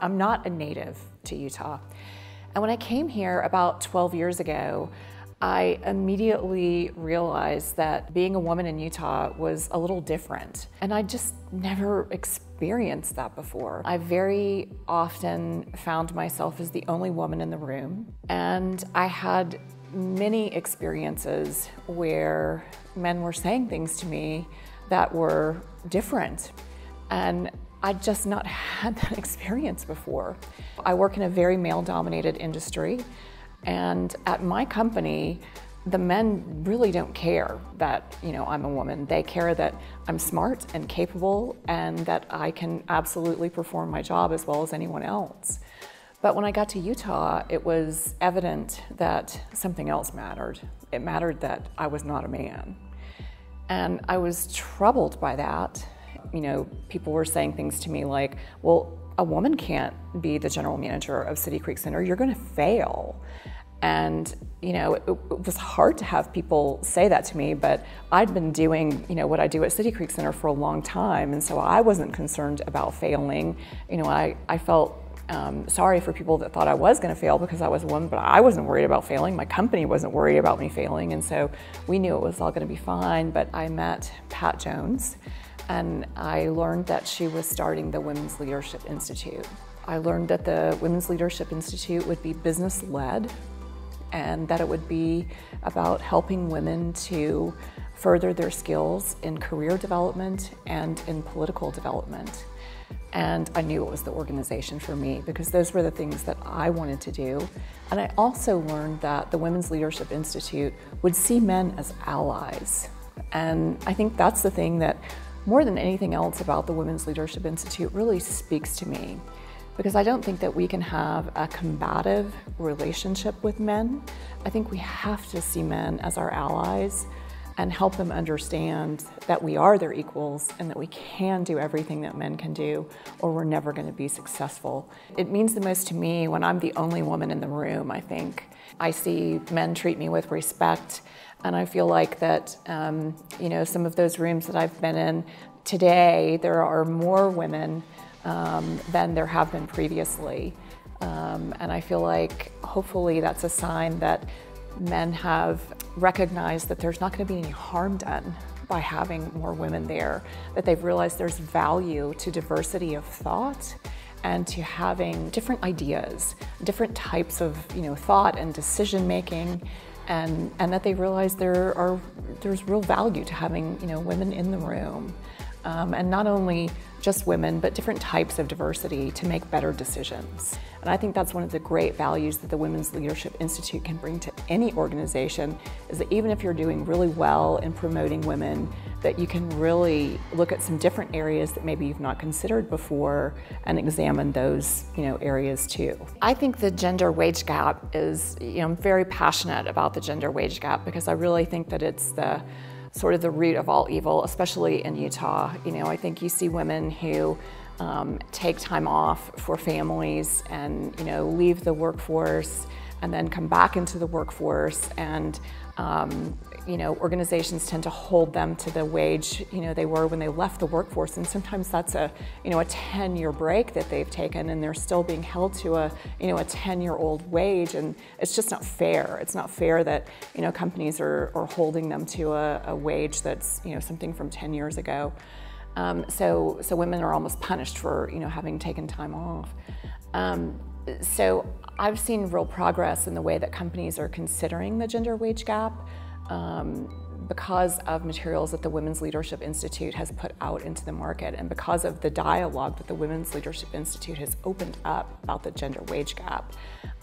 I'm not a native to Utah. And when I came here about 12 years ago, I immediately realized that being a woman in Utah was a little different. And I just never experienced that before. I very often found myself as the only woman in the room. And I had many experiences where men were saying things to me that were different. And I'd just not had that experience before. I work in a very male-dominated industry, and at my company, the men really don't care that, I'm a woman. They care that I'm smart and capable and that I can absolutely perform my job as well as anyone else. But when I got to Utah, it was evident that something else mattered. It mattered that I was not a man. And I was troubled by that. People were saying things to me like, well, a woman can't be the general manager of City Creek Center. You're going to fail. And, it was hard to have people say that to me, but I'd been doing, what I do at City Creek Center for a long time. And so I wasn't concerned about failing. I felt sorry for people that thought I was going to fail because I was a woman, but I wasn't worried about failing. My company wasn't worried about me failing. And so we knew it was all going to be fine. But I met Pat Jones, and I learned that she was starting the Women's Leadership Institute. I learned that the Women's Leadership Institute would be business-led and that it would be about helping women to further their skills in career development and in political development. And I knew it was the organization for me because those were the things that I wanted to do. And I also learned that the Women's Leadership Institute would see men as allies. And I think that's the thing that more than anything else about the Women's Leadership Institute really speaks to me, because I don't think that we can have a combative relationship with men. I think we have to see men as our allies and help them understand that we are their equals and that we can do everything that men can do, or we're never going to be successful. It means the most to me when I'm the only woman in the room, I think. I see men treat me with respect, and I feel like that, some of those rooms that I've been in today, there are more women than there have been previously. And I feel like hopefully that's a sign that men have recognized that there's not going to be any harm done by having more women there, that they've realized there's value to diversity of thought and to having different ideas, different types of thought and decision making, and that they realize there's real value to having women in the room. And not only just women, but different types of diversity to make better decisions. And I think that's one of the great values that the Women's Leadership Institute can bring to any organization, is that even if you're doing really well in promoting women, that you can really look at some different areas that maybe you've not considered before and examine those areas too. I think the gender wage gap is, I'm very passionate about the gender wage gap because I really think that it's the sort of the root of all evil, especially in Utah. I think you see women who take time off for families and leave the workforce and then come back into the workforce, and organizations tend to hold them to the wage they were when they left the workforce, and sometimes that's a 10-year break that they've taken, and they're still being held to a 10-year-old wage, and it's just not fair. It's not fair that companies are holding them to a wage that's something from 10 years ago. So women are almost punished for having taken time off. So I've seen real progress in the way that companies are considering the gender wage gap because of materials that the Women's Leadership Institute has put out into the market, and because of the dialogue that the Women's Leadership Institute has opened up about the gender wage gap.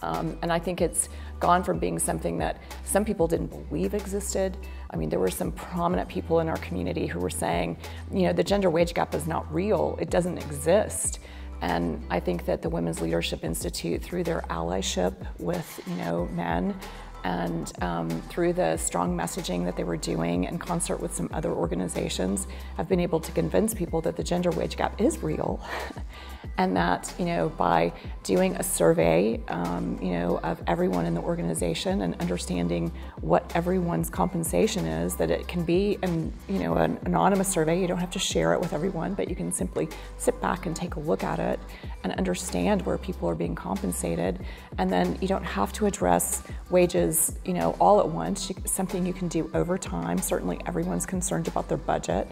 And I think it's gone from being something that some people didn't believe existed. I mean, there were some prominent people in our community who were saying, the gender wage gap is not real, it doesn't exist. And I think that the Women's Leadership Institute, through their allyship with men, and through the strong messaging that they were doing in concert with some other organizations, have been able to convince people that the gender wage gap is real and that, by doing a survey, of everyone in the organization and understanding what everyone's compensation is, that it can be an anonymous survey. You don't have to share it with everyone, but you can simply sit back and take a look at it and understand where people are being compensated. And then you don't have to address wages, all at once. Something you can do over time. Certainly everyone's concerned about their budget.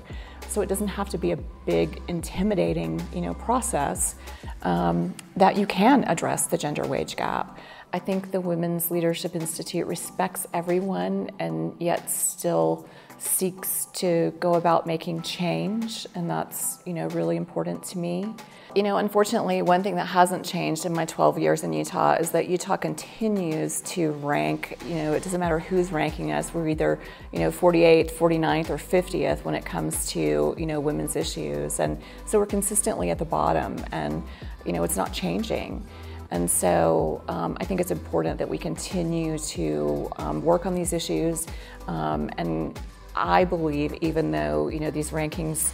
So it doesn't have to be a big, intimidating, process that you can address the gender wage gap. I think the Women's Leadership Institute respects everyone and yet still seeks to go about making change, and that's, really important to me. Unfortunately, one thing that hasn't changed in my 12 years in Utah is that Utah continues to rank, it doesn't matter who's ranking us, we're either, 48th, 49th, or 50th when it comes to, women's issues. And so we're consistently at the bottom, and, it's not changing. And so I think it's important that we continue to work on these issues, and I believe, even though these rankings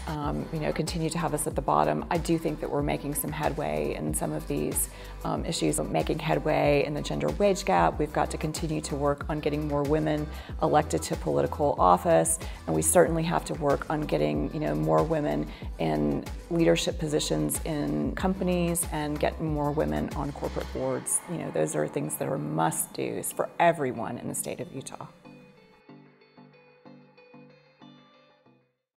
continue to have us at the bottom, I do think that we're making some headway in some of these issues. Making headway in the gender wage gap. We've got to continue to work on getting more women elected to political office, and we certainly have to work on getting more women in leadership positions in companies and getting more women on corporate boards. Those are things that are must-dos for everyone in the state of Utah.